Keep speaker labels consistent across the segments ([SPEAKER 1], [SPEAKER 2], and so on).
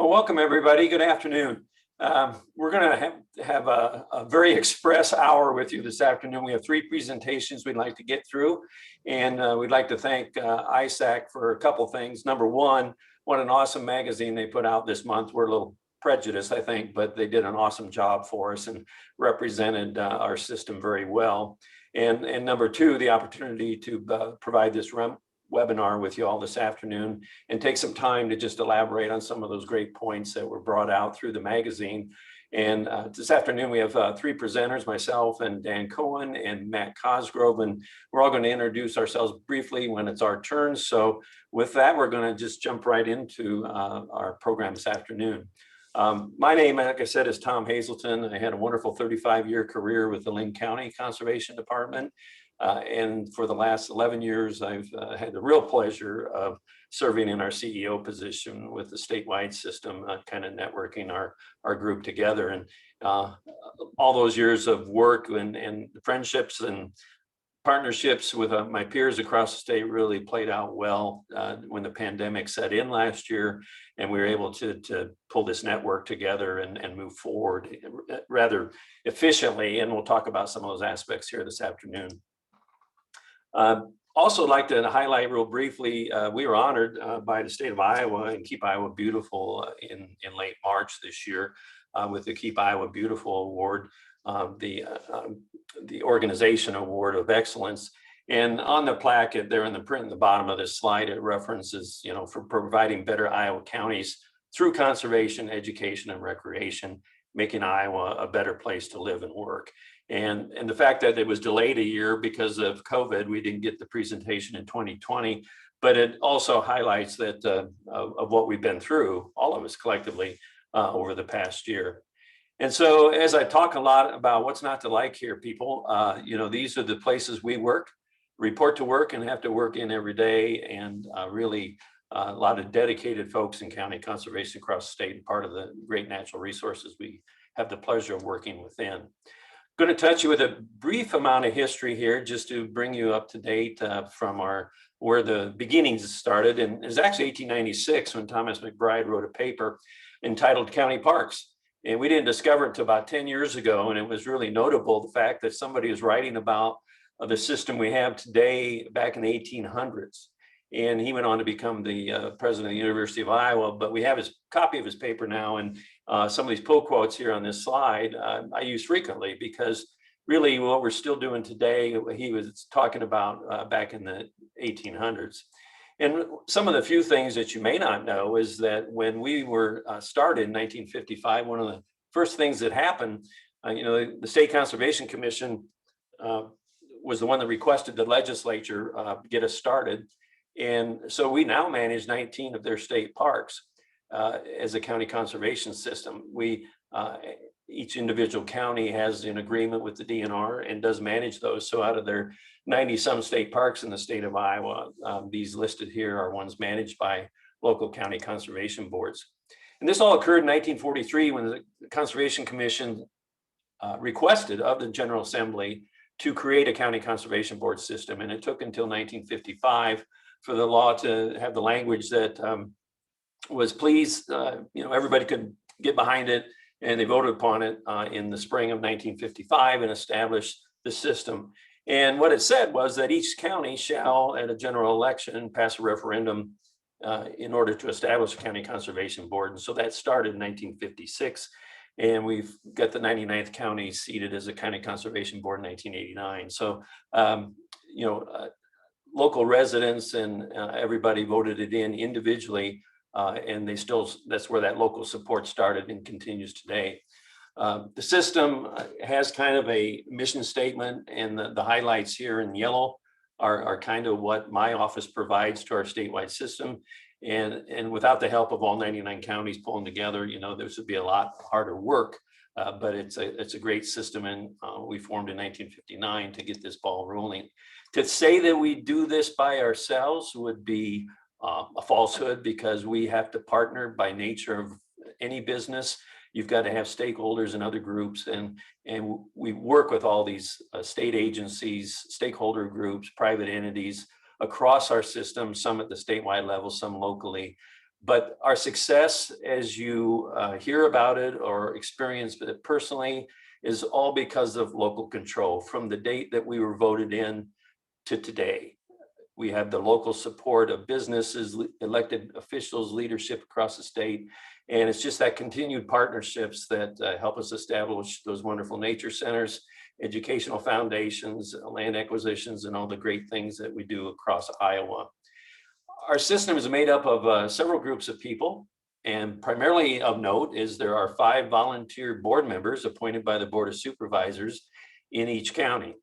[SPEAKER 1] Well, welcome everybody. Good afternoon. We're going to have a very express hour with you this afternoon. We have three presentations we'd like to get through, and we'd like to thank ISAC for a couple things. Number one, what an awesome magazine they put out this month. We're a little prejudiced, I think, but they did an awesome job for us and represented our system very well. And number two, the opportunity to provide this webinar with you all this afternoon and take some time to just elaborate on some of those great points that were brought out through the magazine. And this afternoon we have three presenters, myself and Dan Cohen and Matt Cosgrove, and we're all going to introduce ourselves briefly when it's our turn. So with that, we're going to just jump right into our program this afternoon. My name, like I said, is Tom Hazelton. I had a wonderful 35-year career with the Linn County Conservation Department. And for the last 11 years, I've had the real pleasure of serving in our CEO position with the statewide system, kind of networking our group together. And all those years of work and friendships and partnerships with my peers across the state really played out well when the pandemic set in last year, and we were able to pull this network together and move forward rather efficiently. And we'll talk about some of those aspects here this afternoon. Also like to highlight real briefly, we were honored by the state of Iowa and Keep Iowa Beautiful in late March this year with the Keep Iowa Beautiful Award, the Organization Award of Excellence. And on the plaque there in the print in the bottom of this slide, it references, for providing better Iowa counties through conservation, education, and recreation, making Iowa a better place to live and work. And the fact that it was delayed a year because of COVID, we didn't get the presentation in 2020, but it also highlights that of what we've been through, all of us collectively, over the past year. And so as I talk a lot about what's not to like here, people, these are the places we work, report to work, and have to work in every day, and really a lot of dedicated folks in county conservation across the state, and part of the great natural resources we have the pleasure of working within. Going to touch you with a brief amount of history here just to bring you up to date from where the beginnings started. And it was actually 1896 when Thomas McBride wrote a paper entitled County Parks. And we didn't discover it until about 10 years ago. And it was really notable, the fact that somebody was writing about the system we have today back in the 1800s. And he went on to become the president of the University of Iowa, but we have his copy of his paper now. And some of these pull quotes here on this slide I use frequently, because really what we're still doing today, he was talking about back in the 1800s. And some of the few things that you may not know is that when we were started in 1955, one of the first things that happened, the State Conservation Commission was the one that requested the legislature get us started. And so we now manage 19 of their state parks as a county conservation system. Each individual county has an agreement with the DNR and does manage those. So out of their 90-some state parks in the state of Iowa, these listed here are ones managed by local county conservation boards. And this all occurred in 1943 when the Conservation Commission requested of the General Assembly to create a county conservation board system. And it took until 1955 for the law to have the language that was pleased, everybody could get behind it, and they voted upon it in the spring of 1955 and established the system. And what it said was that each county shall, at a general election, pass a referendum in order to establish a county conservation board. And so that started in 1956. And we've got the 99th county seated as a county conservation board in 1989. So, local residents and everybody voted it in individually, and that's where that local support started and continues today. The system has kind of a mission statement, and the highlights here in yellow are kind of what my office provides to our statewide system. And without the help of all 99 counties pulling together, this would be a lot harder work, but it's a great system, and we formed in 1959 to get this ball rolling. To say that we do this by ourselves would be a falsehood, because we have to partner by nature of any business. You've got to have stakeholders and other groups, and we work with all these state agencies, stakeholder groups, private entities across our system, some at the statewide level, some locally. But our success, as you hear about it or experience it personally, is all because of local control. From the date that we were voted in to today, we have the local support of businesses, elected officials, leadership across the state. And it's just that continued partnerships that help us establish those wonderful nature centers, educational foundations, land acquisitions, and all the great things that we do across Iowa. Our system is made up of several groups of people, and primarily of note is there are 5 volunteer board members appointed by the Board of Supervisors in each county.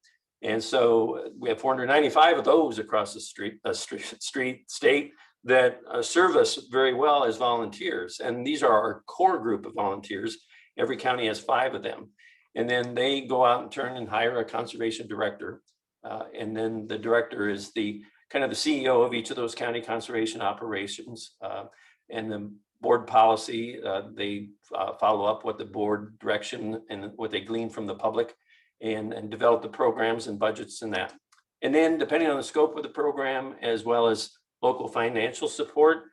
[SPEAKER 1] And so we have 495 of those across the state that serve us very well as volunteers. And these are our core group of volunteers. Every county has 5 of them. And then they go out and turn and hire a conservation director. And then the director is the kind of the CEO of each of those county conservation operations. And the board policy, they follow up what the board direction and what they glean from the public and develop the programs and budgets in that. And then depending on the scope of the program, as well as local financial support,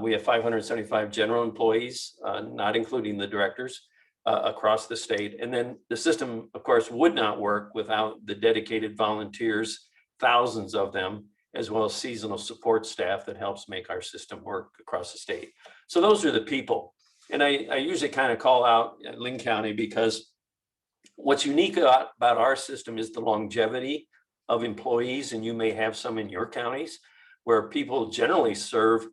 [SPEAKER 1] we have 575 general employees, not including the directors, across the state. And then the system, of course, would not work without the dedicated volunteers, thousands of them, as well as seasonal support staff that helps make our system work across the state. So those are the people. And I usually kind of call out Linn County because what's unique about our system is the longevity of employees, and you may have some in your counties where people generally serve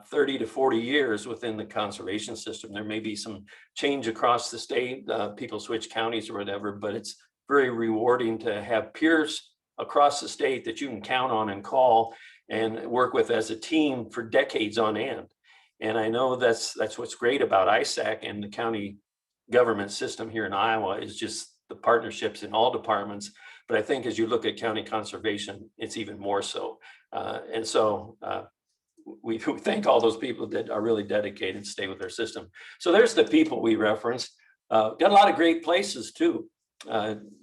[SPEAKER 1] 30 to 40 years within the conservation system. There may be some change across the state, people switch counties or whatever, but it's very rewarding to have peers across the state that you can count on and call and work with as a team for decades on end. And I know that's what's great about ISAC and the county government system here in Iowa is just the partnerships in all departments. But I think as you look at county conservation, it's even more so. And so we thank all those people that are really dedicated to stay with our system. So there's the people we referenced. Got a lot of great places too.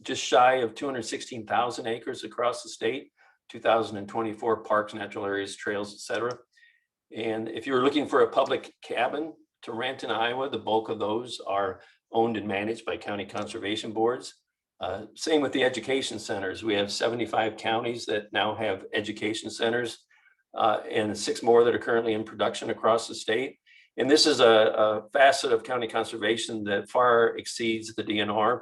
[SPEAKER 1] Just shy of 216,000 acres across the state, 2,024 parks, natural areas, trails, etc. And if you're looking for a public cabin to rent in Iowa, the bulk of those are owned and managed by county conservation boards. Same with the education centers. We have 75 counties that now have education centers and 6 more that are currently in production across the state. And this is a facet of county conservation that far exceeds the DNR.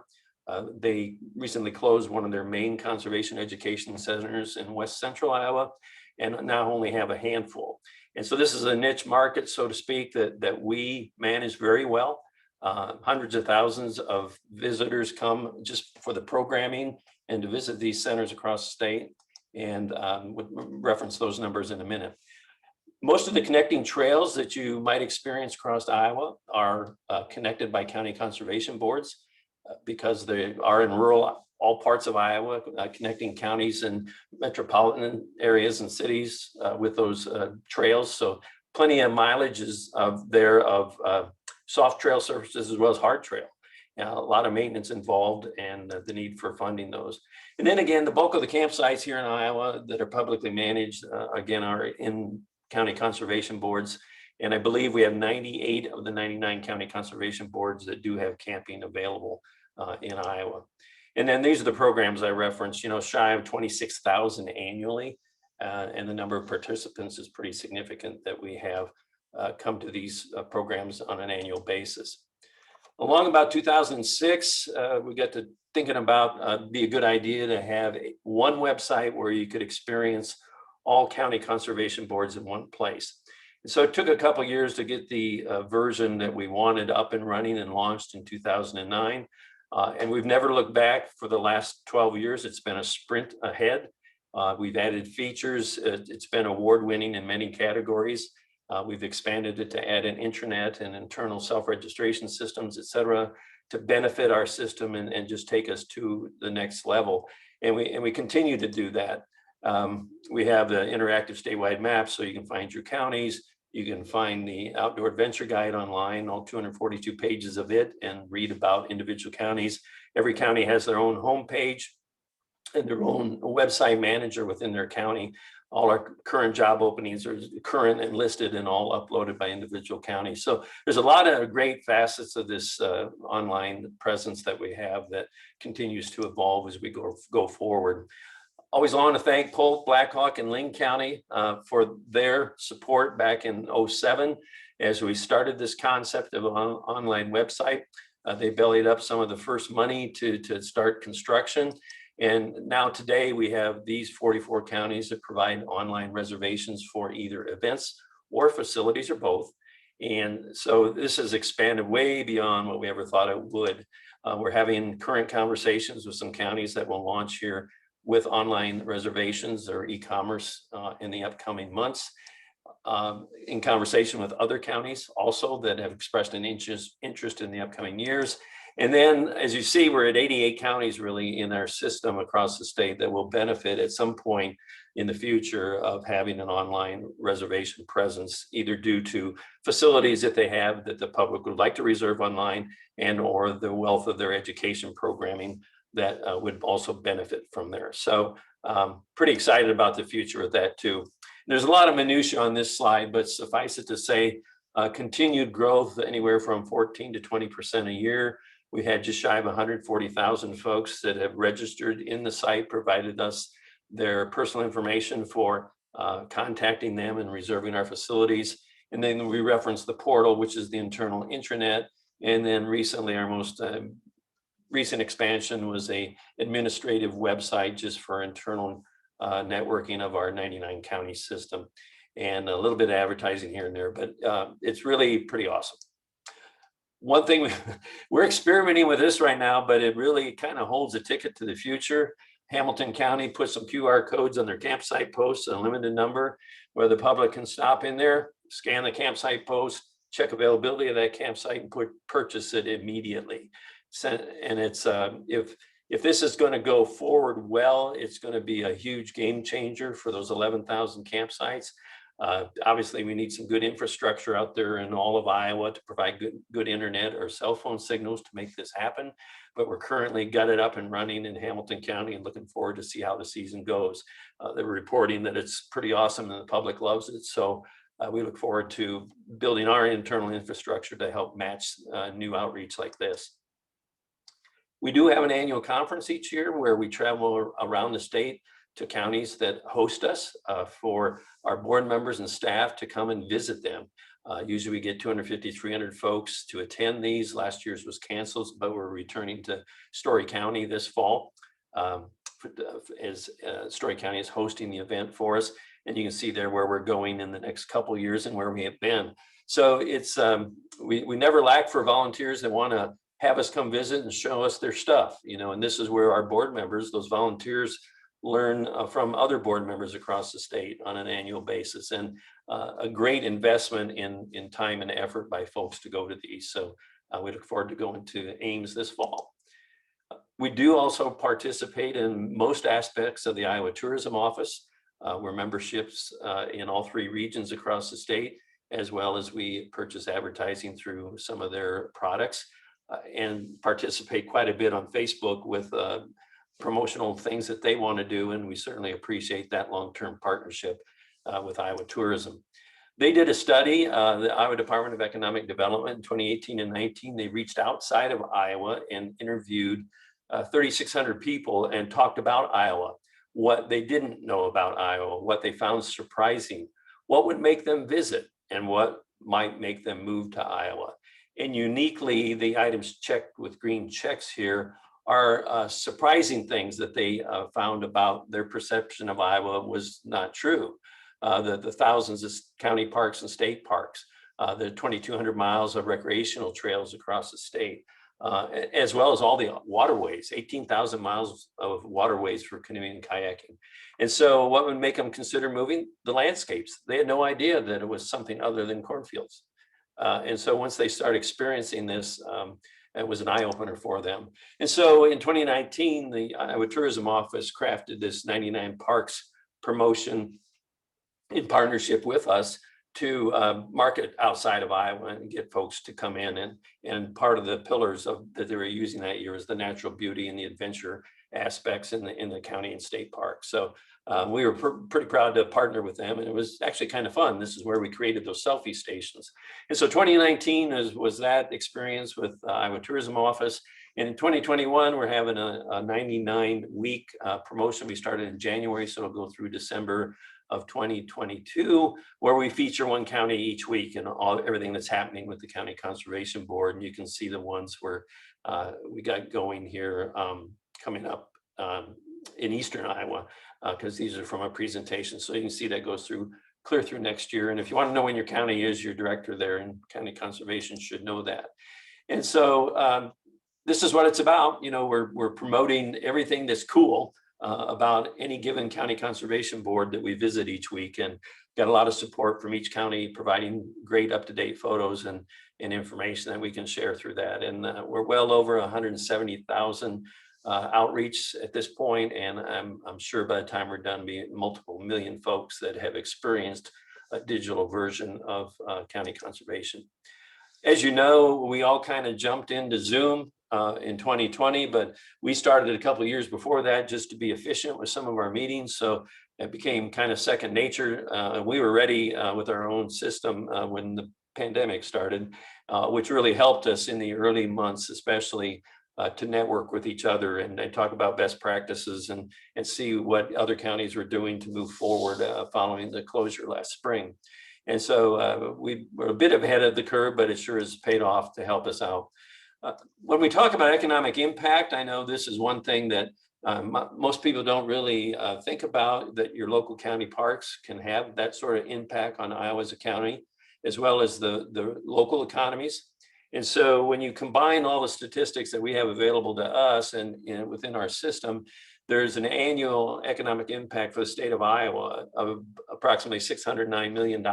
[SPEAKER 1] They recently closed one of their main conservation education centers in West Central Iowa and now only have a handful. And so this is a niche market, so to speak, that we manage very well. Hundreds of thousands of visitors come just for the programming and to visit these centers across the state, and we'll reference those numbers in a minute. Most of the connecting trails that you might experience across Iowa are connected by county conservation boards because they are in rural, all parts of Iowa, connecting counties and metropolitan areas and cities with those trails. So plenty of mileage is there of soft trail surfaces as well as hard trail. A lot of maintenance involved and the need for funding those. And then again, the bulk of the campsites here in Iowa that are publicly managed, again, are in county conservation boards. And I believe we have 98 of the 99 county conservation boards that do have camping available in Iowa. And then these are the programs I referenced, shy of 26,000 annually. And the number of participants is pretty significant that we have come to these programs on an annual basis. Along about 2006, we got to thinking about be a good idea to have one website where you could experience all county conservation boards in one place. And so it took a couple years to get the version that we wanted up and running and launched in 2009. And we've never looked back for the last 12 years. It's been a sprint ahead. We've added features. It's been award-winning in many categories. We've expanded it to add an intranet and internal self-registration systems, et cetera, to benefit our system and just take us to the next level. And we continue to do that. We have the interactive statewide map, so you can find your counties. You can find the Outdoor Adventure Guide online, all 242 pages of it, and read about individual counties. Every county has their own homepage and their own website manager within their county. All our current job openings are current and listed and all uploaded by individual counties. So there's a lot of great facets of this online presence that we have that continues to evolve as we go forward. Always want to thank Polk, Blackhawk, and Linn County for their support back in '07 as we started this concept of an online website. They bellied up some of the first money to start construction. And now today we have these 44 counties that provide online reservations for either events or facilities or both. And so this has expanded way beyond what we ever thought it would. We're having current conversations with some counties that will launch here with online reservations or e-commerce in the upcoming months. In conversation with other counties also that have expressed an interest in the upcoming years. And then, as you see, we're at 88 counties really in our system across the state that will benefit at some point in the future of having an online reservation presence, either due to facilities that they have that the public would like to reserve online and or the wealth of their education programming that would also benefit from there. So pretty excited about the future of that too. There's a lot of minutia on this slide, but suffice it to say, continued growth anywhere from 14 to 20% a year. We had just shy of 140,000 folks that have registered in the site, provided us their personal information for contacting them and reserving our facilities. And then we referenced the portal, which is the internal intranet. And then recently, our most recent expansion was a administrative website just for internal networking of our 99 county system, and a little bit of advertising here and there, but it's really pretty awesome. One thing we're experimenting with this right now, but it really kind of holds a ticket to the future. Hamilton County put some QR codes on their campsite posts, a limited number, where the public can stop in there, scan the campsite post, check availability of that campsite, and purchase it immediately. And it's if this is going to go forward well, it's going to be a huge game changer for those 11,000 campsites. Obviously, we need some good infrastructure out there in all of Iowa to provide good internet or cell phone signals to make this happen. But we're currently got it up and running in Hamilton County and looking forward to see how the season goes. They're reporting that it's pretty awesome and the public loves it. So we look forward to building our internal infrastructure to help match new outreach like this. We do have an annual conference each year where we travel around the state to counties that host us for our board members and staff to come and visit them. Usually we get 250, 300 folks to attend these. Last year's was canceled, but we're returning to Story County this fall as Story County is hosting the event for us. And you can see there where we're going in the next couple of years and where we have been. So it's we never lack for volunteers that want to have us come visit and show us their stuff, you know, and this is where our board members, those volunteers, learn from other board members across the state on an annual basis, and a great investment in time and effort by folks to go to these. So we look forward to going to Ames this fall. We do also participate in most aspects of the Iowa Tourism Office. We're memberships in all 3 regions across the state, as well as we purchase advertising through some of their products and participate quite a bit on Facebook with promotional things that they want to do, and we certainly appreciate that long-term partnership with Iowa Tourism. They did a study, the Iowa Department of Economic Development in 2018 and 19. They reached outside of Iowa and interviewed 3,600 people and talked about Iowa, what they didn't know about Iowa, what they found surprising, what would make them visit, and what might make them move to Iowa. And uniquely, the items checked with green checks here are surprising things that they found about their perception of Iowa was not true. The thousands of county parks and state parks, the 2,200 miles of recreational trails across the state, as well as all the waterways, 18,000 miles of waterways for canoeing and kayaking. And so what would make them consider moving? The landscapes. They had no idea that it was something other than cornfields. And so once they start experiencing this, it was an eye-opener for them. And so in 2019, the Iowa Tourism Office crafted this 99 Parks promotion in partnership with us to market outside of Iowa and get folks to come in. And part of the pillars that they were using that year is the natural beauty and the adventure aspects in the county and state parks. So we were pretty proud to partner with them, and it was actually kind of fun. This is where we created those selfie stations. And so 2019 was that experience with Iowa Tourism Office. And in 2021, we're having a 99-week promotion. We started in January, so it'll go through December of 2022, where we feature one county each week and everything that's happening with the County Conservation Board. And you can see the ones where we got going here coming up in Eastern Iowa, because these are from a presentation. So you can see that goes through clear through next year. And if you want to know when your county is, your director there in County Conservation should know that. And so this is what it's about. You know, we're promoting everything that's cool about any given County Conservation Board that we visit each week, and got a lot of support from each county, providing great up-to-date photos and information that we can share through that. And we're well over 170,000 outreach at this point, and I'm sure by the time we're done, be multiple million folks that have experienced a digital version of county conservation. As you know, we all kind of jumped into Zoom in 2020, but we started a couple of years before that just to be efficient with some of our meetings. So it became kind of second nature. We were ready with our own system when the pandemic started, which really helped us in the early months, especially to network with each other and talk about best practices and see what other counties were doing to move forward following the closure last spring. And so we were a bit ahead of the curve, but it sure has paid off to help us out. When we talk about economic impact, I know this is one thing that most people don't really think about, that your local county parks can have that sort of impact on Iowa as a county, as well as the local economies. And so when you combine all the statistics that we have available to us and within our system, there's an annual economic impact for the state of Iowa of approximately $609 million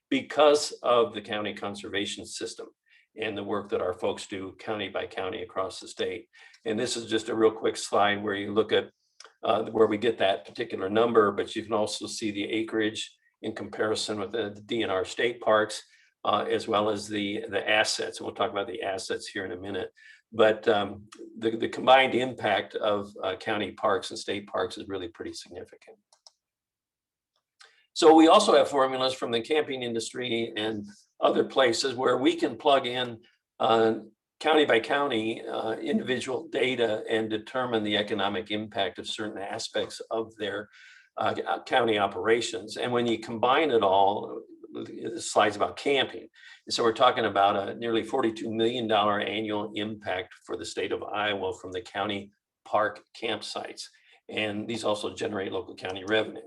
[SPEAKER 1] because of the county conservation system and the work that our folks do county by county across the state. And this is just a real quick slide where you look at where we get that particular number, but you can also see the acreage in comparison with the DNR state parks, as well as the assets. And we'll talk about the assets here in a minute. But the combined impact of county parks and state parks is really pretty significant. So we also have formulas from the camping industry and other places where we can plug in county by county individual data and determine the economic impact of certain aspects of their county operations. And when you combine it all, the slide's about camping. And so we're talking about a nearly $42 million annual impact for the state of Iowa from the county park campsites. And these also generate local county revenue.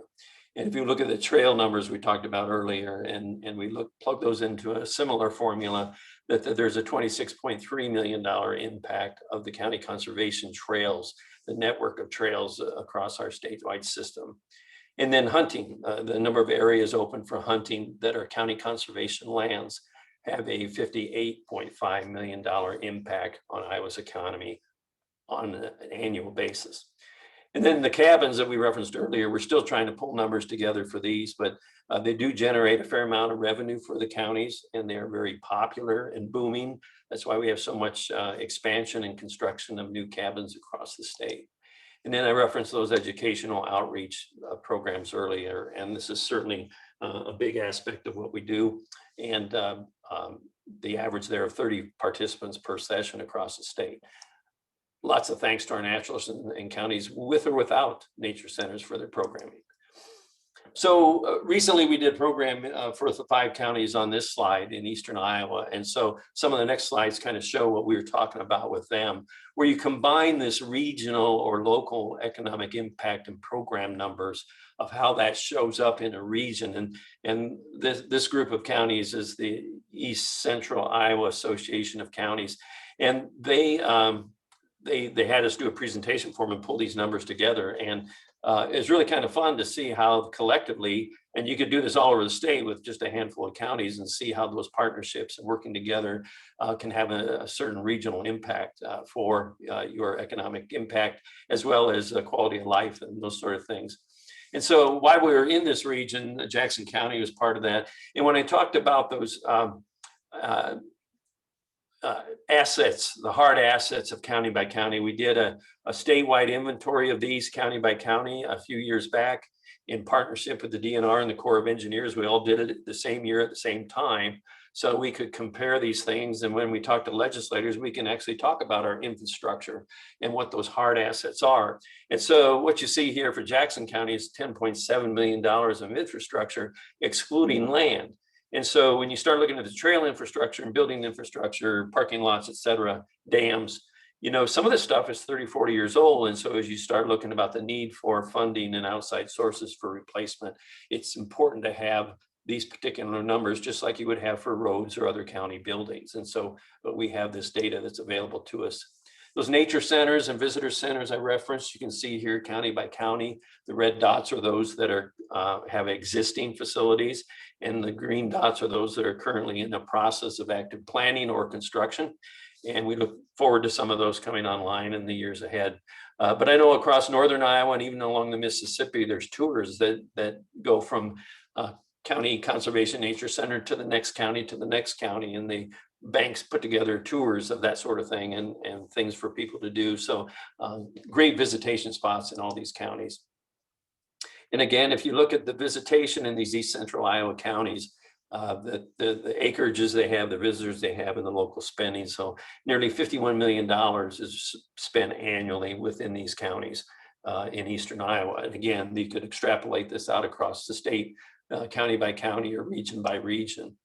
[SPEAKER 1] And if you look at the trail numbers we talked about earlier, and we plug those into a similar formula, that there's a $26.3 million impact of the county conservation trails, the network of trails across our statewide system. And then hunting, the number of areas open for hunting that are county conservation lands have a $58.5 million impact on Iowa's economy on an annual basis. And then the cabins that we referenced earlier, we're still trying to pull numbers together for these, but they do generate a fair amount of revenue for the counties, and they're very popular and booming. That's why we have so much expansion and construction of new cabins across the state. And then I referenced those educational outreach programs earlier, and this is certainly a big aspect of what we do. And the average there of 30 participants per session across the state. Lots of thanks to our naturalists and counties with or without nature centers for their programming. So recently we did a program for the 5 counties on this slide in Eastern Iowa. And so some of the next slides kind of show what we were talking about with them, where you combine this regional or local economic impact and program numbers of how that shows up in a region. And this group of counties is the East Central Iowa Association of Counties. And they had us do a presentation for them and pull these numbers together. And it's really kind of fun to see how collectively, and you could do this all over the state with just a handful of counties and see how those partnerships and working together can have a certain regional impact for your economic impact, as well as quality of life and those sort of things. And so while we were in this region, Jackson County was part of that. And when I talked about those assets, the hard assets of county by county. We did a statewide inventory of these county by county a few years back in partnership with the DNR and the Corps of Engineers. We all did it the same year at the same time, so we could compare these things. And when we talk to legislators, we can actually talk about our infrastructure and what those hard assets are. And so what you see here for Jackson County is $10.7 million of infrastructure, excluding land. And so when you start looking at the trail infrastructure and building infrastructure, parking lots, et cetera, dams, you know, some of this stuff is 30, 40 years old. And so as you start looking about the need for funding and outside sources for replacement, it's important to have these particular numbers, just like you would have for roads or other county buildings. And so, but we have this data that's available to us. Those nature centers and visitor centers I referenced, you can see here county by county. The red dots are those that are have existing facilities, and the green dots are those that are currently in the process of active planning or construction. And we look forward to some of those coming online in the years ahead. But I know across northern Iowa and even along the Mississippi, there's tours that go from County Conservation Nature Center to the next county to the next county, and the banks put together tours of that sort of thing and things for people to do. So great visitation spots in all these counties. And again, if you look at the visitation in these East Central Iowa counties, the acreages they have, the visitors they have, and the local spending. So nearly $51 million is spent annually within these counties in Eastern Iowa. And again, you could extrapolate this out across the state, county by county or region by region.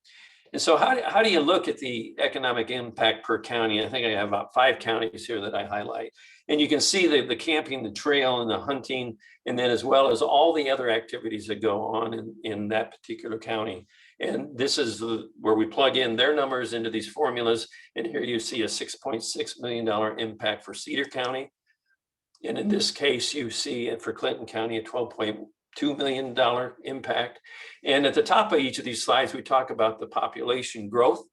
[SPEAKER 1] And so how do you look at the economic impact per county? I think I have about 5 counties here that I highlight. And you can see the camping, the trail, and the hunting, and then as well as all the other activities that go on in that particular county. And this is where we plug in their numbers into these formulas. And here you see a $6.6 million impact for Cedar County. And in this case, you see it for Clinton County, a $12.2 million impact. And at the top of each of these slides, we talk about the population growth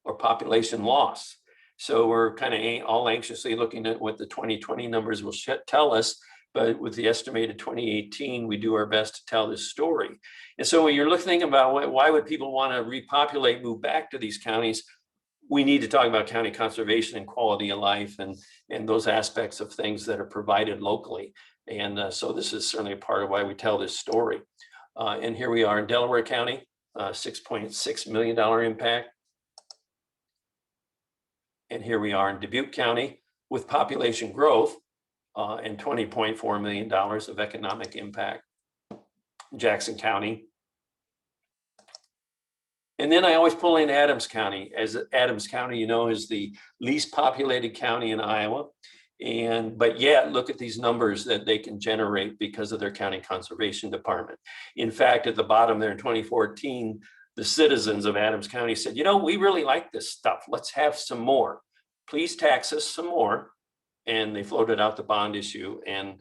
[SPEAKER 1] or population loss. So we're kind of all anxiously looking at what the 2020 numbers will tell us. But with the estimated 2018, we do our best to tell this story. And so when you're thinking about why would people want to repopulate, move back to these counties, we need to talk about county conservation and quality of life and those aspects of things that are provided locally. And so this is certainly a part of why we tell this story. And here we are in Delaware County, $6.6 million impact. And here we are in Dubuque County with population growth and $20.4 million of economic impact. Jackson County. And then I always pull in Adams County, as Adams County, you know, is the least populated county in Iowa. But yet look at these numbers that they can generate because of their county conservation department. In fact, at the bottom there in 2014, the citizens of Adams County said, you know, we really like this stuff. Let's have some more. Please tax us some more. And they floated out the bond issue and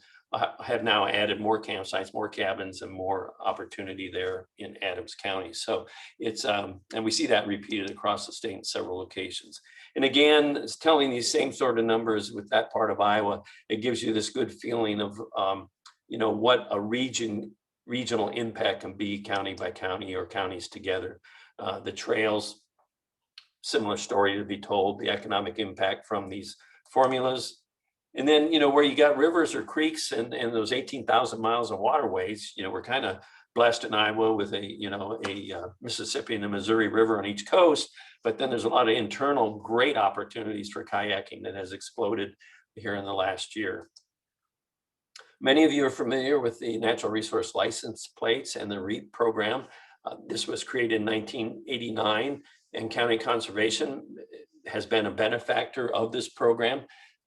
[SPEAKER 1] have now added more campsites, more cabins, and more opportunity there in Adams County. So it's, and we see that repeated across the state in several locations. And again, it's telling these same sort of numbers with that part of Iowa. It gives you this good feeling of, you know, what a regional impact can be county by county or counties together. The trails, similar story to be told, the economic impact from these formulas. And then, you know, where you got rivers or creeks and those 18,000 miles of waterways, you know, we're kind of blessed in Iowa with a Mississippi and the Missouri River on each coast, but then there's a lot of internal great opportunities for kayaking that has exploded here in the last year. Many of you are familiar with the Natural Resource License Plates and the REAP program. This was created in 1989, and county conservation has been a benefactor of this program.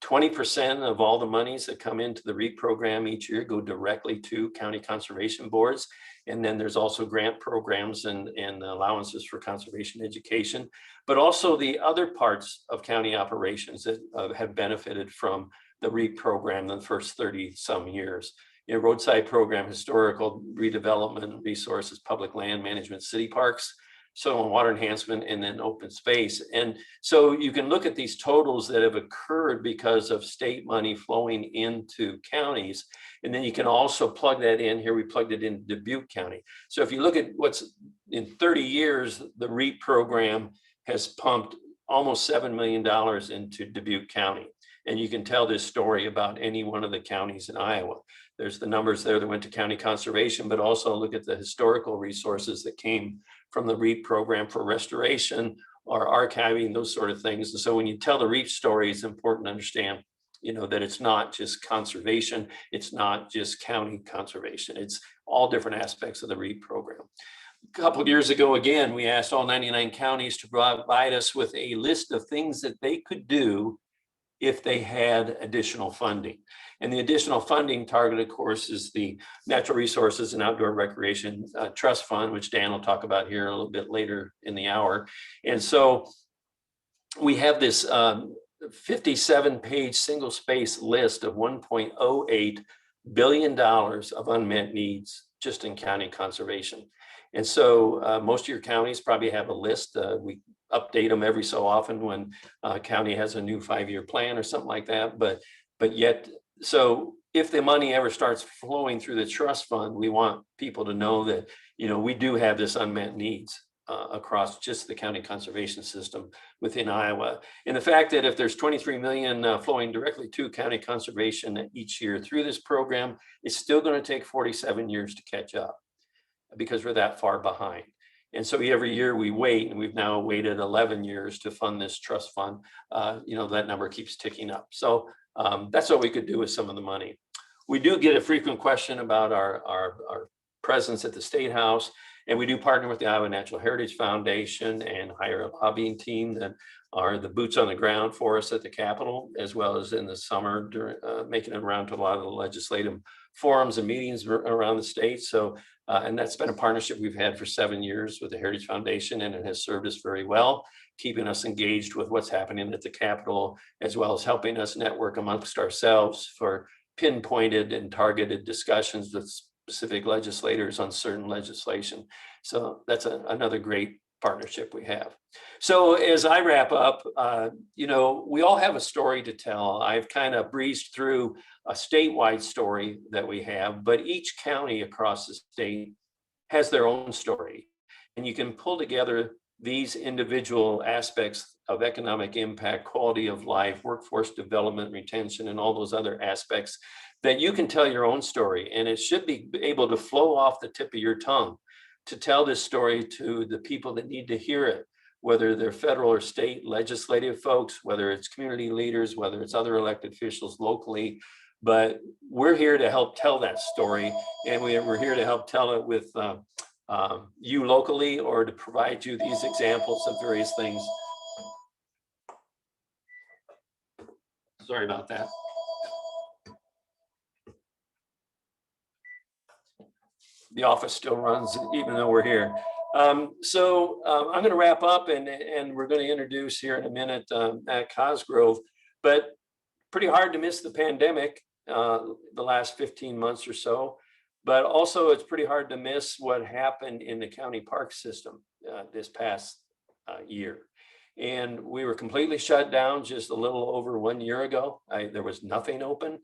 [SPEAKER 1] 20% of all the monies that come into the REAP program each year go directly to county conservation boards. And then there's also grant programs and allowances for conservation education, but also the other parts of county operations that have benefited from the REAP program in the first 30 some years. You know, roadside program, historical redevelopment, resources, public land management, city parks, soil and water enhancement, and then open space. And so you can look at these totals that have occurred because of state money flowing into counties. And then you can also plug that in. Here we plugged it in Dubuque County. So if you look at what's in 30 years, the REAP program has pumped almost $7 million into Dubuque County. And you can tell this story about any one of the counties in Iowa. There's the numbers there that went to county conservation, but also look at the historical resources that came from the REAP program for restoration or archiving, those sort of things. And so when you tell the REAP story, it's important to understand, that it's not just conservation, it's not just county conservation, it's all different aspects of the REAP program. A couple of years ago, again, we asked all 99 counties to provide us with a list of things that they could do if they had additional funding. And the additional funding target, of course, is the Natural Resources and Outdoor Recreation Trust Fund, which Dan will talk about here a little bit later in the hour. And so we have this 57-page single-space list of $1.08 billion of unmet needs just in county conservation. And so most of your counties probably have a list. We update them every so often when a county has a new 5-year plan or something like that. But yet, so if the money ever starts flowing through the trust fund, we want people to know that, we do have this unmet needs across just the county conservation system within Iowa. And the fact that if there's 23 million flowing directly to county conservation each year through this program, it's still going to take 47 years to catch up because we're that far behind. And so every year we wait, and we've now waited 11 years to fund this trust fund. That number keeps ticking up. So that's what we could do with some of the money. We do get a frequent question about our presence at the State House, and we do partner with the Iowa Natural Heritage Foundation and hire a lobbying team that are the boots on the ground for us at the Capitol, as well as in the summer, making it around to a lot of the legislative forums and meetings around the state. So, and that's been a partnership we've had for 7 years with the Heritage Foundation, and it has served us very well, keeping us engaged with what's happening at the Capitol, as well as helping us network amongst ourselves for pinpointed and targeted discussions with specific legislators on certain legislation. So that's another great partnership we have. So as I wrap up, we all have a story to tell. I've kind of breezed through a statewide story that we have, but each county across the state has their own story. And you can pull together these individual aspects of economic impact, quality of life, workforce development, retention, and all those other aspects that you can tell your own story. And it should be able to flow off the tip of your tongue to tell this story to the people that need to hear it, whether they're federal or state legislative folks, whether it's community leaders, whether it's other elected officials locally. But we're here to help tell that story, and we're here to help tell it with you locally, or to provide you these examples of various things. Sorry about that. The office still runs even though we're here. I'm going to wrap up, and we're going to introduce here in a minute at Cosgrove, but pretty hard to miss the pandemic the last 15 months or so, but also it's pretty hard to miss what happened in the county park system this past year. And we were completely shut down just a little over 1 year ago. There was nothing open.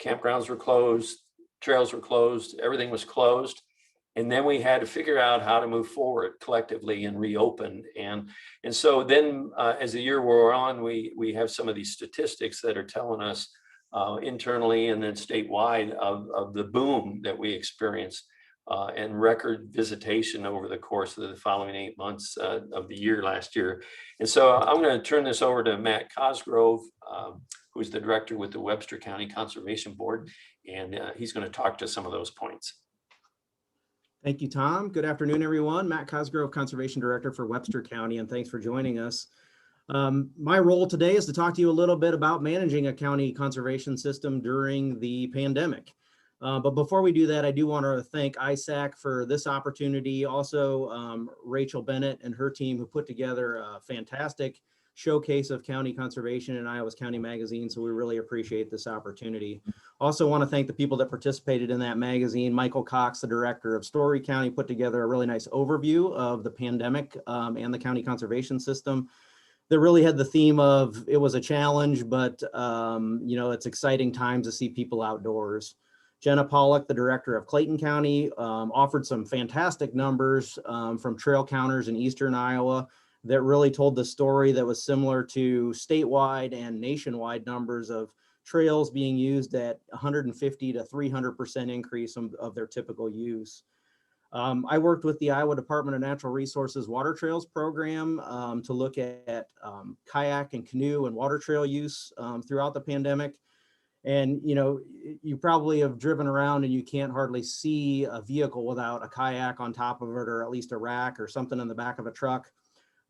[SPEAKER 1] Campgrounds were closed, trails were closed, everything was closed. And then we had to figure out how to move forward collectively and reopen. And so then as the year wore on, we have some of these statistics that are telling us internally and then statewide of the boom that we experienced and record visitation over the course of the following 8 months of the year last year. And so I'm going to turn this over to Matt Cosgrove, who's the director with the Webster County Conservation Board, and he's going to talk to some of those points.
[SPEAKER 2] Thank you, Tom. Good afternoon, everyone. Matt Cosgrove, Conservation Director for Webster County, and thanks for joining us. My role today is to talk to you a little bit about managing a county conservation system during the pandemic. But before we do that, I do want to thank ISAC for this opportunity. Also, Rachel Bennett and her team who put together a fantastic showcase of county conservation in Iowa's County Magazine. So we really appreciate this opportunity. Also want to thank the people that participated in that magazine. Michael Cox, the director of Story County, put together a really nice overview of the pandemic and the county conservation system that really had the theme of it was a challenge, but it's exciting times to see people outdoors. Jenna Pollock, the director of Clayton County, offered some fantastic numbers from trail counters in Eastern Iowa that really told the story that was similar to statewide and nationwide numbers of trails being used at 150 to 300% increase of their typical use. I worked with the Iowa Department of Natural Resources Water Trails program to look at kayak and canoe and water trail use throughout the pandemic. And, you know, you probably have driven around and you can't hardly see a vehicle without a kayak on top of it, or at least a rack or something in the back of a truck.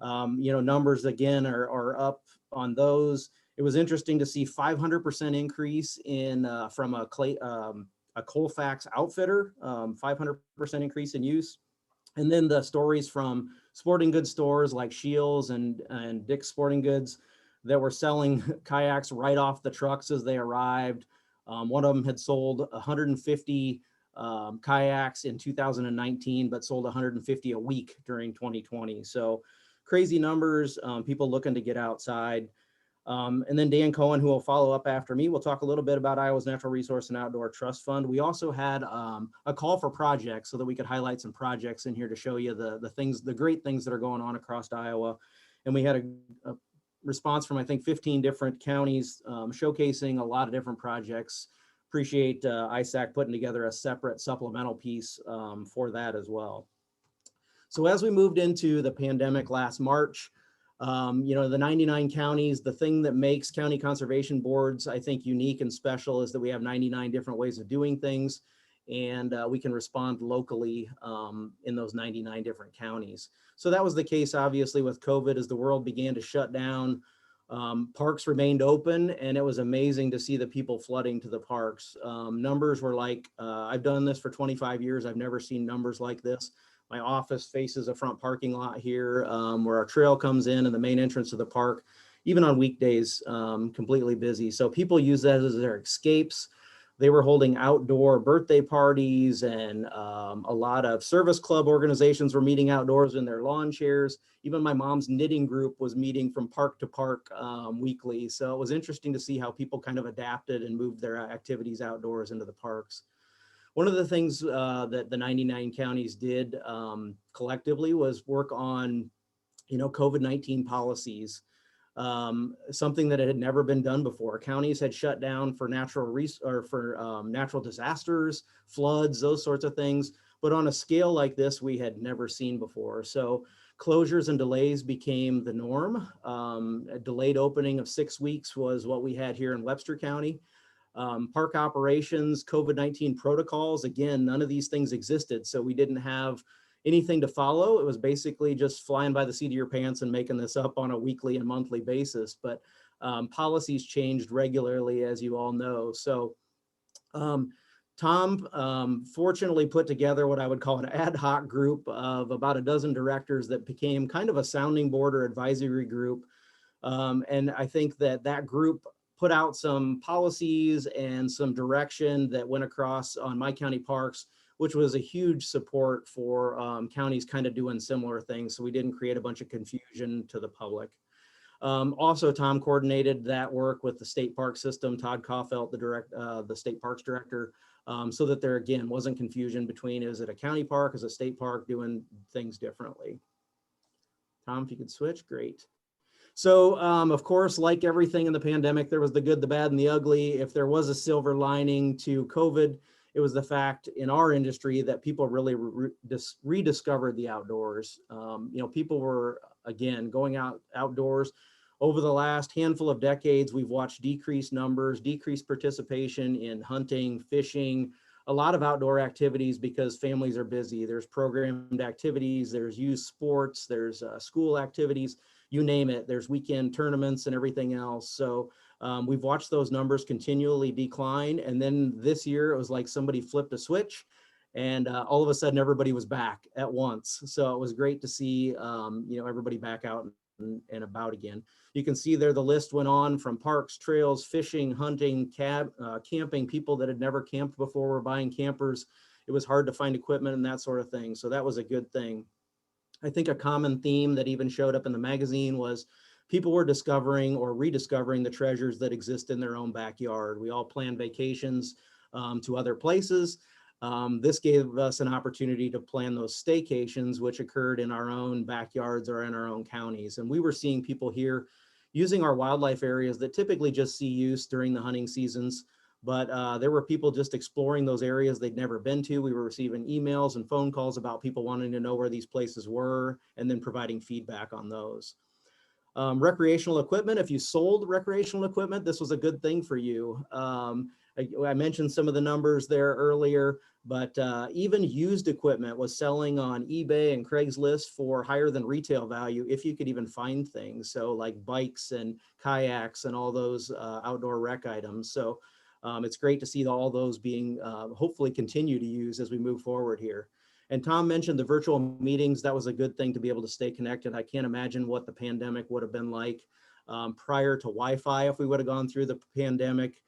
[SPEAKER 2] You know, numbers again are up on those. It was interesting to see 500% increase in from a Colfax outfitter, 500% increase in use. And then the stories from sporting goods stores like Shields and Dick's Sporting Goods that were selling kayaks right off the trucks as they arrived. One of them had sold 150 kayaks in 2019, but sold 150 a week during 2020. So crazy numbers, people looking to get outside. And then Dan Cohen, who will follow up after me, will talk a little bit about Iowa's Natural Resource and Outdoor Trust Fund. We also had a call for projects so that we could highlight some projects in here to show you the great things that are going on across Iowa. And we had a response from, I think, 15 different counties showcasing a lot of different projects. Appreciate ISAC putting together a separate supplemental piece for that as well. So as we moved into the pandemic last March, you know, the 99 counties, the thing that makes county conservation boards, I think, unique and special is that we have 99 different ways of doing things, and we can respond locally in those 99 different counties. So that was the case, obviously, with COVID. As the world began to shut down, parks remained open, and it was amazing to see the people flooding to the parks. Numbers were like, I've done this for 25 years. I've never seen numbers like this. My office faces a front parking lot here where our trail comes in and the main entrance of the park, even on weekdays, completely busy. So people use that as their escapes. They were holding outdoor birthday parties, and a lot of service club organizations were meeting outdoors in their lawn chairs. Even my mom's knitting group was meeting from park to park weekly. So it was interesting to see how people kind of adapted and moved their activities outdoors into the parks. One of the things that the 99 counties did collectively was work on, you know, COVID-19 policies, something that had never been done before. Counties had shut down for natural disasters, floods, those sorts of things, but on a scale like this, we had never seen before. So closures and delays became the norm. A delayed opening of 6 weeks was what we had here in Webster County. Park operations, COVID-19 protocols, again, none of these things existed. So we didn't have anything to follow. It was basically just flying by the seat of your pants and making this up on a weekly and monthly basis. But policies changed regularly, as you all know. So Tom fortunately put together what I would call an ad hoc group of about a dozen directors that became kind of a sounding board or advisory group. And I think that group put out some policies and some direction that went across on my county parks, which was a huge support for counties kind of doing similar things. So we didn't create a bunch of confusion to the public. Also, Tom coordinated that work with the state park system, Todd Kaufelt, the state parks director, so that there, again, wasn't confusion between, is it a county park, is it a state park, doing things differently. Tom, if you could switch, great. So, of course, like everything in the pandemic, there was the good, the bad, and the ugly. If there was a silver lining to COVID, it was the fact in our industry that people really rediscovered the outdoors. You know, people were, again, going outdoors. Over the last handful of decades, we've watched decreased numbers, decreased participation in hunting, fishing, a lot of outdoor activities because families are busy. There's programmed activities, there's youth sports, there's school activities. You name it, there's weekend tournaments and everything else. So we've watched those numbers continually decline. And then this year, it was like somebody flipped a switch and all of a sudden everybody was back at once. So it was great to see, you know, everybody back out and about again. You can see there the list went on from parks, trails, fishing, hunting, camping. People that had never camped before were buying campers. It was hard to find equipment and that sort of thing. So that was a good thing. I think a common theme that even showed up in the magazine was people were discovering or rediscovering the treasures that exist in their own backyard. We all plan vacations to other places. This gave us an opportunity to plan those staycations, which occurred in our own backyards or in our own counties. And we were seeing people here using our wildlife areas that typically just see use during the hunting seasons. But there were people just exploring those areas they'd never been to. We were receiving emails and phone calls about people wanting to know where these places were and then providing feedback on those. Recreational equipment, if you sold recreational equipment, this was a good thing for you. I mentioned some of the numbers there earlier, but even used equipment was selling on eBay and Craigslist for higher than retail value if you could even find things. So like bikes and kayaks and all those outdoor rec items. So it's great to see all those being hopefully continue to use as we move forward here. And Tom mentioned the virtual meetings. That was a good thing to be able to stay connected. I can't imagine what the pandemic would have been like prior to Wi-Fi. If we would have gone through the pandemic,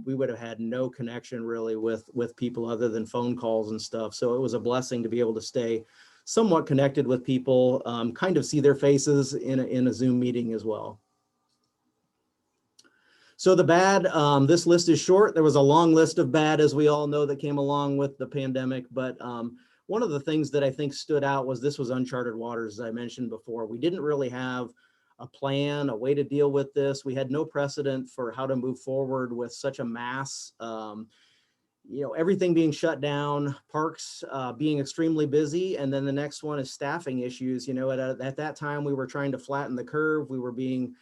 [SPEAKER 2] we would have had no connection really with people other than phone calls and stuff. So it was a blessing to be able to stay somewhat connected with people, kind of see their faces in a Zoom meeting as well. So the bad, this list is short. There was a long list of bad, as we all know, that came along with the pandemic. But one of the things that I think stood out was this was uncharted waters, as I mentioned before. We didn't really have a plan, a way to deal with this. We had no precedent for how to move forward with such a mass, everything being shut down, parks being extremely busy. And then the next one is staffing issues. At that time, we were trying to flatten the curve. We were being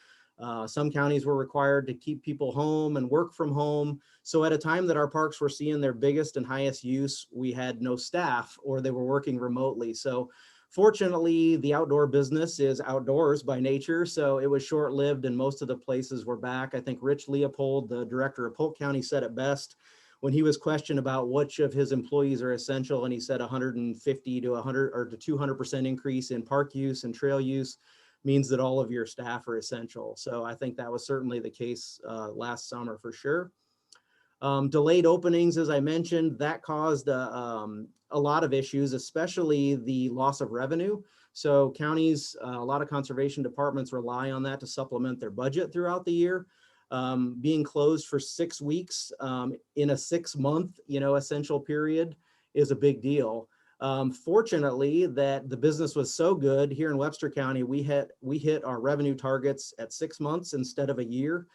[SPEAKER 2] some counties were required to keep people home and work from home. So at a time that our parks were seeing their biggest and highest use, we had no staff or they were working remotely. So fortunately, the outdoor business is outdoors by nature. So it was short-lived and most of the places were back. I think Rich Leopold, the director of Polk County, said it best when he was questioned about which of his employees are essential. And he said 150 to 100 or to 200% increase in park use and trail use means that all of your staff are essential. So I think that was certainly the case last summer for sure. Delayed openings, as I mentioned, that caused a lot of issues, especially the loss of revenue. So counties, a lot of conservation departments rely on that to supplement their budget throughout the year. Being closed for 6 weeks in a 6-month, essential period is a big deal. Fortunately, that the business was so good here in Webster County, we hit our revenue targets at 6 months instead of a year.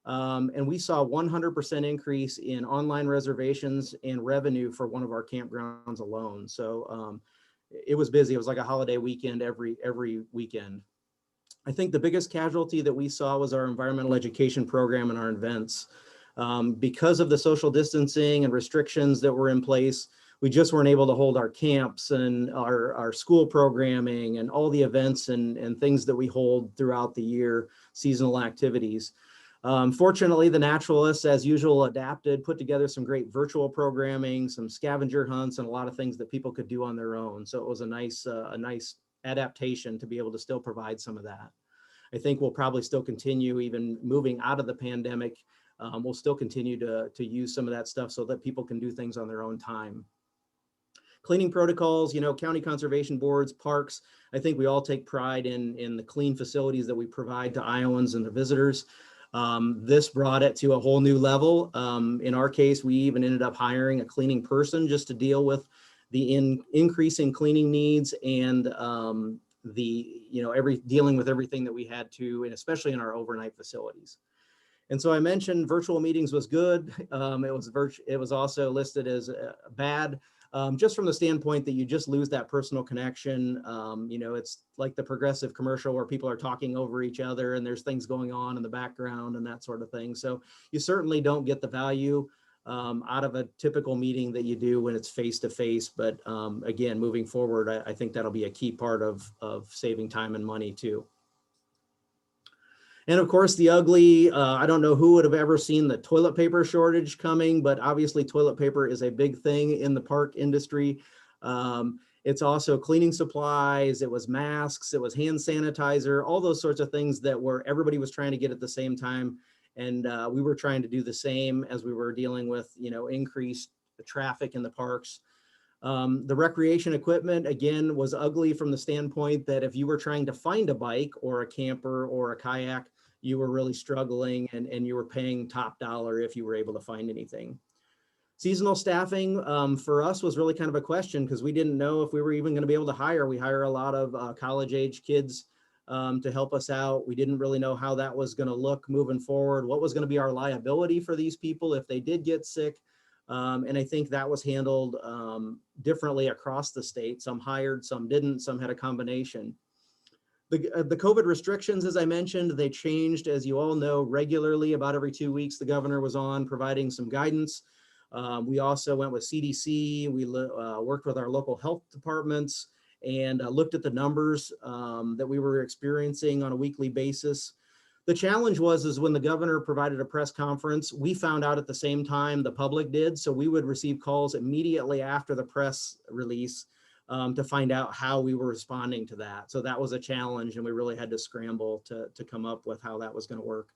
[SPEAKER 2] And we saw 100% increase in online reservations and revenue for one of our campgrounds alone. So it was busy. It was like a holiday weekend every weekend. I think the biggest casualty that we saw was our environmental education program and our events. Because of the social distancing and restrictions that were in place, we just weren't able to hold our camps and our school programming and all the events and things that we hold throughout the year, seasonal activities. Fortunately, the naturalists, as usual, adapted, put together some great virtual programming, some scavenger hunts, and a lot of things that people could do on their own. So it was a nice adaptation to be able to still provide some of that. I think we'll probably still continue, even moving out of the pandemic, we'll still continue to use some of that stuff so that people can do things on their own time. Cleaning protocols, county conservation boards, parks, I think we all take pride in the clean facilities that we provide to Iowans and the visitors. This brought it to a whole new level. In our case, we even ended up hiring a cleaning person just to deal with the increasing cleaning needs and dealing with everything that we had to, and especially in our overnight facilities. And so I mentioned virtual meetings was good. It was also listed as bad. Just from the standpoint that you just lose that personal connection. It's like the Progressive commercial where people are talking over each other and there's things going on in the background and that sort of thing. So you certainly don't get the value out of a typical meeting that you do when it's face-to-face. But again, moving forward, I think that'll be a key part of saving time and money too. And of course, the ugly, I don't know who would have ever seen the toilet paper shortage coming, but obviously toilet paper is a big thing in the park industry. It's also cleaning supplies, it was masks, it was hand sanitizer, all those sorts of things that everybody was trying to get at the same time. And we were trying to do the same as we were dealing with, increased traffic in the parks. The recreation equipment, again, was ugly from the standpoint that if you were trying to find a bike or a camper or a kayak, you were really struggling and you were paying top dollar if you were able to find anything. Seasonal staffing for us was really kind of a question because we didn't know if we were even going to be able to hire. We hire a lot of college-age kids to help us out. We didn't really know how that was going to look moving forward, what was going to be our liability for these people if they did get sick. And I think that was handled differently across the state. Some hired, some didn't, some had a combination. The COVID restrictions, as I mentioned, they changed, as you all know, regularly. About every 2 weeks, the governor was on providing some guidance. We also went with CDC. We worked with our local health departments and looked at the numbers that we were experiencing on a weekly basis. The challenge is when the governor provided a press conference, we found out at the same time the public did. So we would receive calls immediately after the press release to find out how we were responding to that. So that was a challenge, and we really had to scramble to come up with how that was going to work.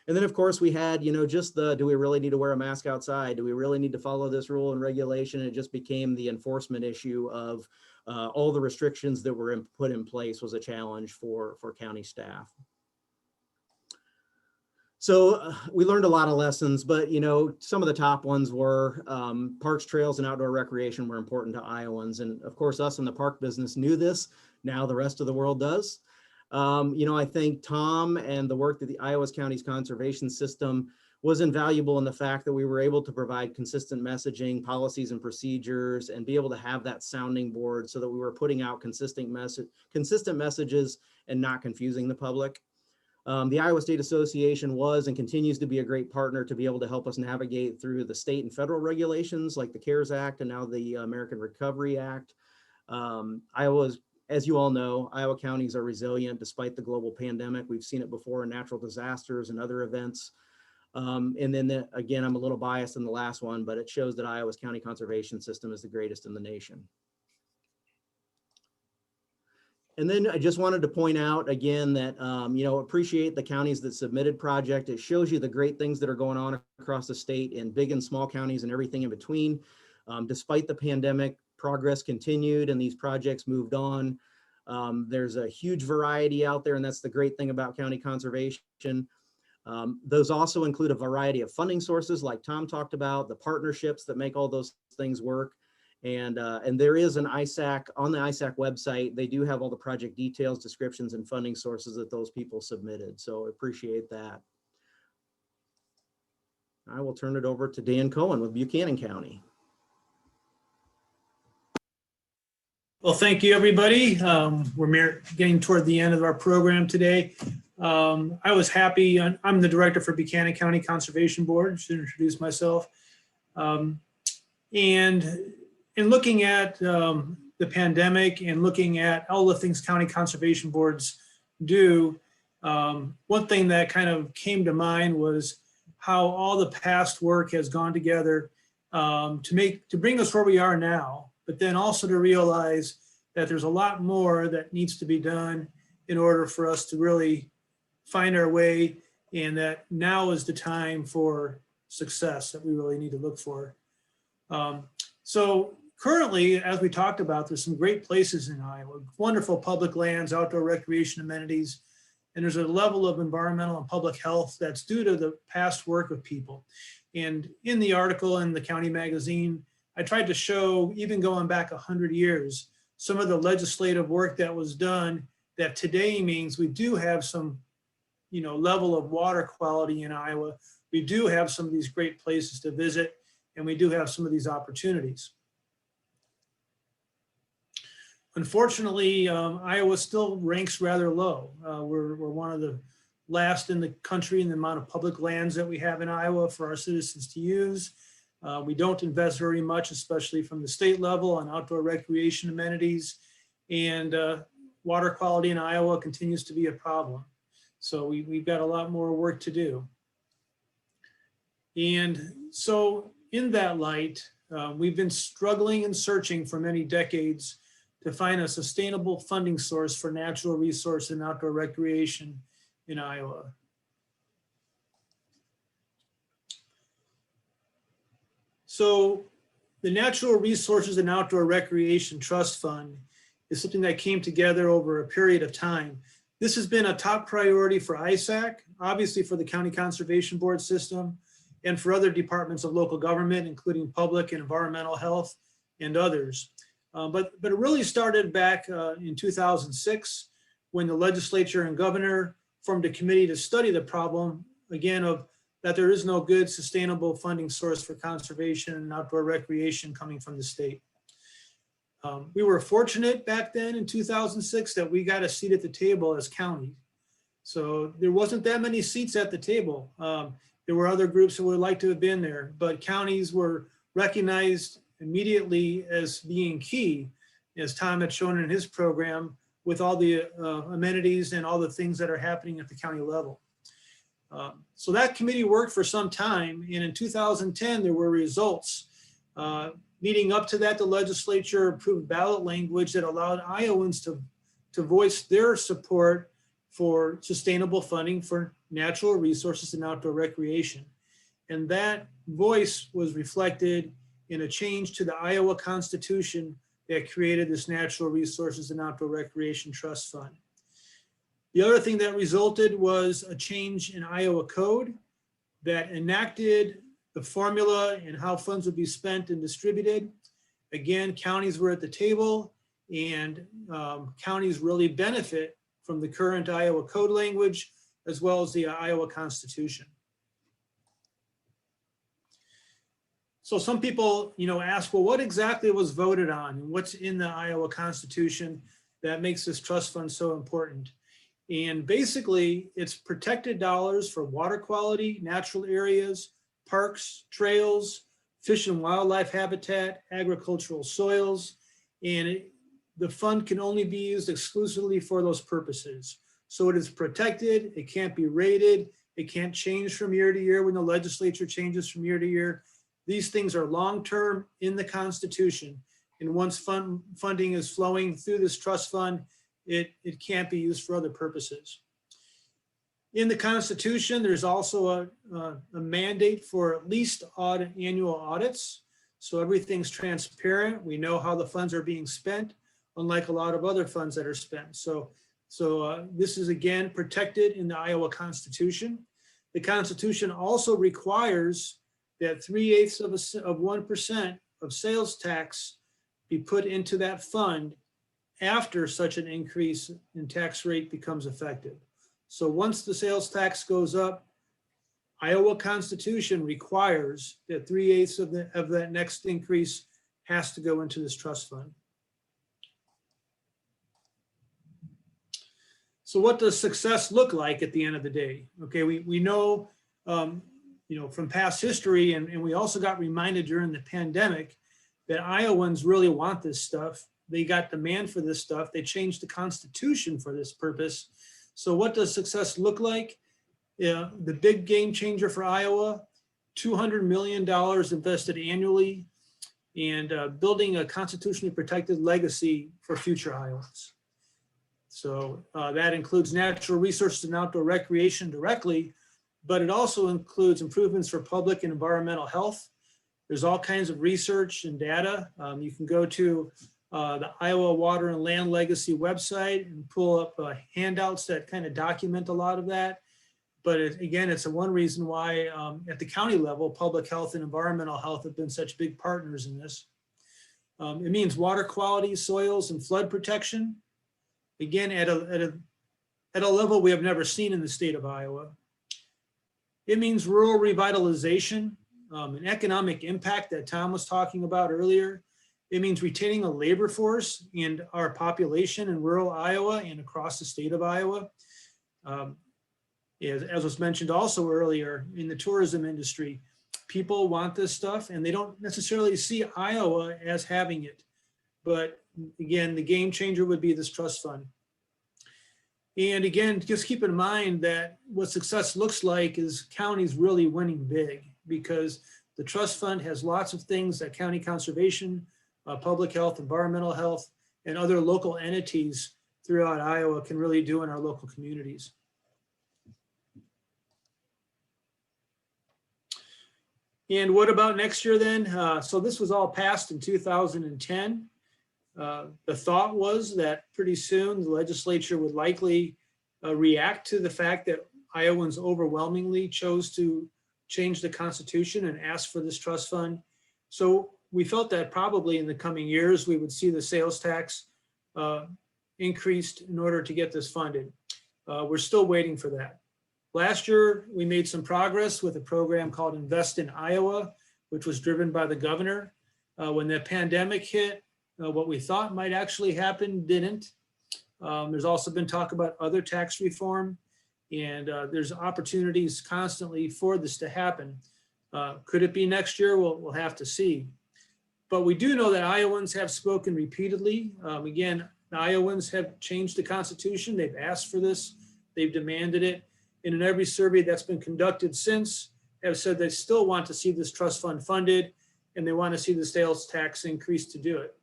[SPEAKER 2] And then, of course, we had, just do we really need to wear a mask outside? Do we really need to follow this rule and regulation? It just became the enforcement issue of all the restrictions that were put in place was a challenge for county staff. So we learned a lot of lessons, but some of the top ones were parks, trails, and outdoor recreation were important to Iowans. And of course, us in the park business knew this. Now the rest of the world does. I think Tom and the work that the Iowa County's conservation system was invaluable in the fact that we were able to provide consistent messaging, policies, and procedures, and be able to have that sounding board so that we were putting out consistent messages and not confusing the public. The Iowa State Association was and continues to be a great partner to be able to help us navigate through the state and federal regulations like the CARES Act and now the American Recovery Act. As you all know, Iowa counties are resilient despite the global pandemic. We've seen it before in natural disasters and other events. And then again, I'm a little biased in the last one, but it shows that Iowa's county conservation system is the greatest in the nation. And then I just wanted to point out again that, appreciate the counties that submitted project. It shows you the great things that are going on across the state in big and small counties and everything in between. Despite the pandemic, progress continued and these projects moved on. There's a huge variety out there, and that's the great thing about county conservation. Those also include a variety of funding sources like Tom talked about, the partnerships that make all those things work. And there is an ISAC on the ISAC website. They do have all the project details, descriptions, and funding sources that those people submitted. So I appreciate that. I will turn it over to Dan Cohen with Buchanan County.
[SPEAKER 3] Well, thank you, everybody. We're getting toward the end of our program today. I was happy. I'm the director for Buchanan County Conservation Board. I should introduce myself. And in looking at the pandemic and looking at all the things county conservation boards do, one thing that kind of came to mind was how all the past work has gone together to bring us where we are now. But then also to realize that there's a lot more that needs to be done in order for us to really find our way, and that now is the time for success that we really need to look for. So currently, as we talked about, there's some great places in Iowa, wonderful public lands, outdoor recreation amenities, and there's a level of environmental and public health that's due to the past work of people. And in the article in the county magazine, I tried to show, even going back 100 years, some of the legislative work that was done that today means we do have some, level of water quality in Iowa. We do have some of these great places to visit, and we do have some of these opportunities. Unfortunately, Iowa still ranks rather low. We're one of the last in the country in the amount of public lands that we have in Iowa for our citizens to use. We don't invest very much, especially from the state level, on outdoor recreation amenities, and water quality in Iowa continues to be a problem. So we've got a lot more work to do. And so in that light, we've been struggling and searching for many decades to find a sustainable funding source for natural resource and outdoor recreation in Iowa. So the Natural Resources and Outdoor Recreation Trust Fund is something that came together over a period of time. This has been a top priority for ISAC, obviously for the County Conservation Board system, and for other departments of local government, including public and environmental health and others. But it really started back in 2006 when the legislature and governor formed a committee to study the problem, again, of that there is no good sustainable funding source for conservation and outdoor recreation coming from the state. We were fortunate back then in 2006 that we got a seat at the table as county. So there wasn't that many seats at the table. There were other groups that would like to have been there, but counties were recognized immediately as being key, as Tom had shown in his program, with all the amenities and all the things that are happening at the county level. So that committee worked for some time, and in 2010 there were results. Leading up to that, the legislature approved ballot language that allowed Iowans to voice their support for sustainable funding for natural resources and outdoor recreation. And that voice was reflected in a change to the Iowa Constitution that created this Natural Resources and Outdoor Recreation Trust Fund. The other thing that resulted was a change in Iowa code that enacted the formula and how funds would be spent and distributed. Again, counties were at the table, and counties really benefit from the current Iowa code language as well as the Iowa Constitution. So some people, ask, well, what exactly was voted on and what's in the Iowa Constitution that makes this trust fund so important? And basically, it's protected dollars for water quality, natural areas, parks, trails, fish and wildlife habitat, agricultural soils, and the fund can only be used exclusively for those purposes. So it is protected, it can't be rated, it can't change from year to year when the legislature changes from year to year. These things are long-term in the Constitution, and once funding is flowing through this trust fund, it can't be used for other purposes. In the Constitution, there's also a mandate for at least annual audits. So everything's transparent. We know how the funds are being spent, unlike a lot of other funds that are spent. So this is again protected in the Iowa Constitution. The Constitution also requires that 3/8 of 1% of sales tax be put into that fund after such an increase in tax rate becomes effective. So once the sales tax goes up, Iowa Constitution requires that 3/8 of that next increase has to go into this trust fund. So what does success look like at the end of the day? Okay, we know, from past history, and we also got reminded during the pandemic that Iowans really want this stuff. They got demand for this stuff. They changed the Constitution for this purpose. So what does success look like? The big game changer for Iowa, $200 million invested annually, and building a constitutionally protected legacy for future Iowans. So that includes natural resources and outdoor recreation directly, but it also includes improvements for public and environmental health. There's all kinds of research and data. You can go to the Iowa Water and Land Legacy website and pull up handouts that kind of document a lot of that. But again, it's one reason why at the county level, public health and environmental health have been such big partners in this. It means water quality, soils, and flood protection. Again, at a level we have never seen in the state of Iowa. It means rural revitalization, an economic impact that Tom was talking about earlier. It means retaining a labor force and our population in rural Iowa and across the state of Iowa. As was mentioned also earlier, in the tourism industry, people want this stuff and they don't necessarily see Iowa as having it. But again, the game changer would be this trust fund. And again, just keep in mind that what success looks like is counties really winning big, because the trust fund has lots of things that county conservation, public health, environmental health, and other local entities throughout Iowa can really do in our local communities. And what about next year then? So this was all passed in 2010. The thought was that pretty soon the legislature would likely react to the fact that Iowans overwhelmingly chose to changed the Constitution and asked for this trust fund. So we felt that probably in the coming years, we would see the sales tax increased in order to get this funded. We're still waiting for that. Last year, we made some progress with a program called Invest in Iowa, which was driven by the governor. When the pandemic hit, what we thought might actually happen didn't. There's also been talk about other tax reform, and there's opportunities constantly for this to happen. Could it be next year? We'll have to see. But we do know that Iowans have spoken repeatedly. Again, the Iowans have changed the Constitution. They've asked for this. They've demanded it. And in every survey that's been conducted since, have said they still want to see this trust fund funded, and they want to see the sales tax increase to do it.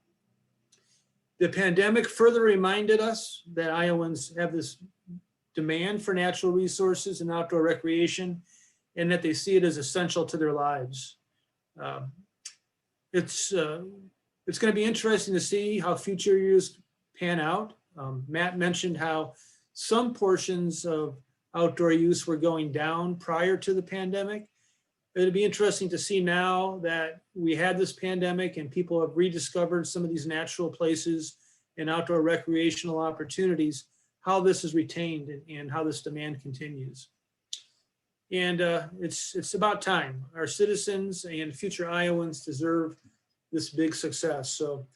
[SPEAKER 3] The pandemic further reminded us that Iowans have this demand for natural resources and outdoor recreation, and that they see it as essential to their lives. It's going to be interesting to see how future years pan out. Matt mentioned how some portions of outdoor use were going down prior to the pandemic. It'll be interesting to see now that we had this pandemic and people have rediscovered some of these natural places and outdoor recreational opportunities, how this is retained and how this demand continues. And it's about time. Our citizens and future Iowans deserve this big success. So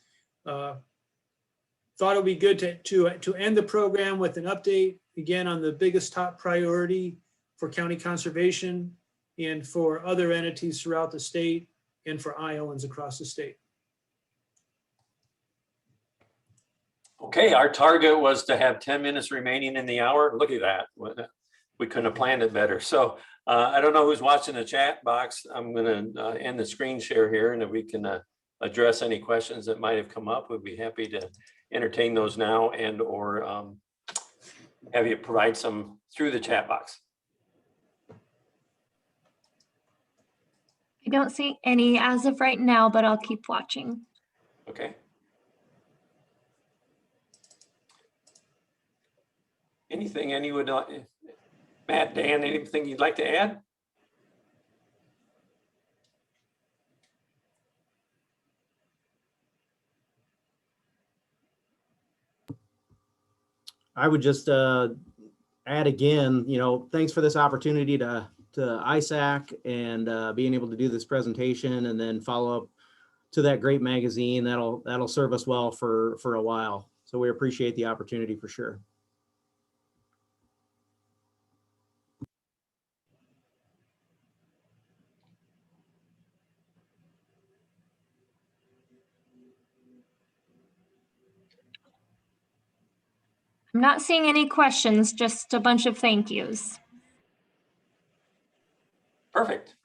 [SPEAKER 3] thought it'd be good to end the program with an update again on the biggest top priority for county conservation and for other entities throughout the state and for Iowans across the state.
[SPEAKER 1] Okay, our target was to have 10 minutes remaining in the hour. Look at that. We couldn't have planned it better. So I don't know who's watching the chat box. I'm going to end the screen share here, and if we can address any questions that might have come up, we'd be happy to entertain those now and or have you provide some through the chat box.
[SPEAKER 4] I don't see any as of right now, but I'll keep watching.
[SPEAKER 1] Okay. Anything anyone, Matt, Dan, anything you'd like to add?
[SPEAKER 2] I would just add again, thanks for this opportunity to ISAC and being able to do this presentation and then follow up to that great magazine. That'll serve us well for a while. So we appreciate the opportunity for sure.
[SPEAKER 4] I'm not seeing any questions, just a bunch of thank yous.
[SPEAKER 1] Perfect.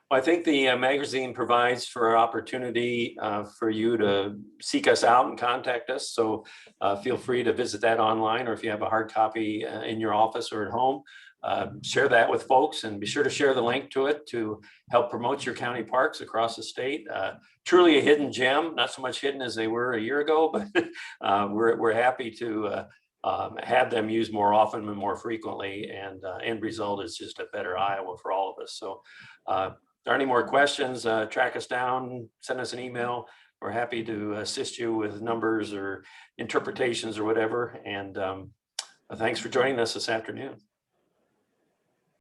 [SPEAKER 1] Well, I think the magazine provides for an opportunity for you to seek us out and contact us. So feel free to visit that online, or if you have a hard copy in your office or at home, share that with folks, and be sure to share the link to it to help promote your county parks across the state. Truly a hidden gem, not so much hidden as they were a year ago, but we're happy to have them used more often and more frequently, and end result is just a better Iowa for all of us. So if there are any more questions, track us down, send us an email. We're happy to assist you with numbers or interpretations or whatever. And thanks for joining us this afternoon.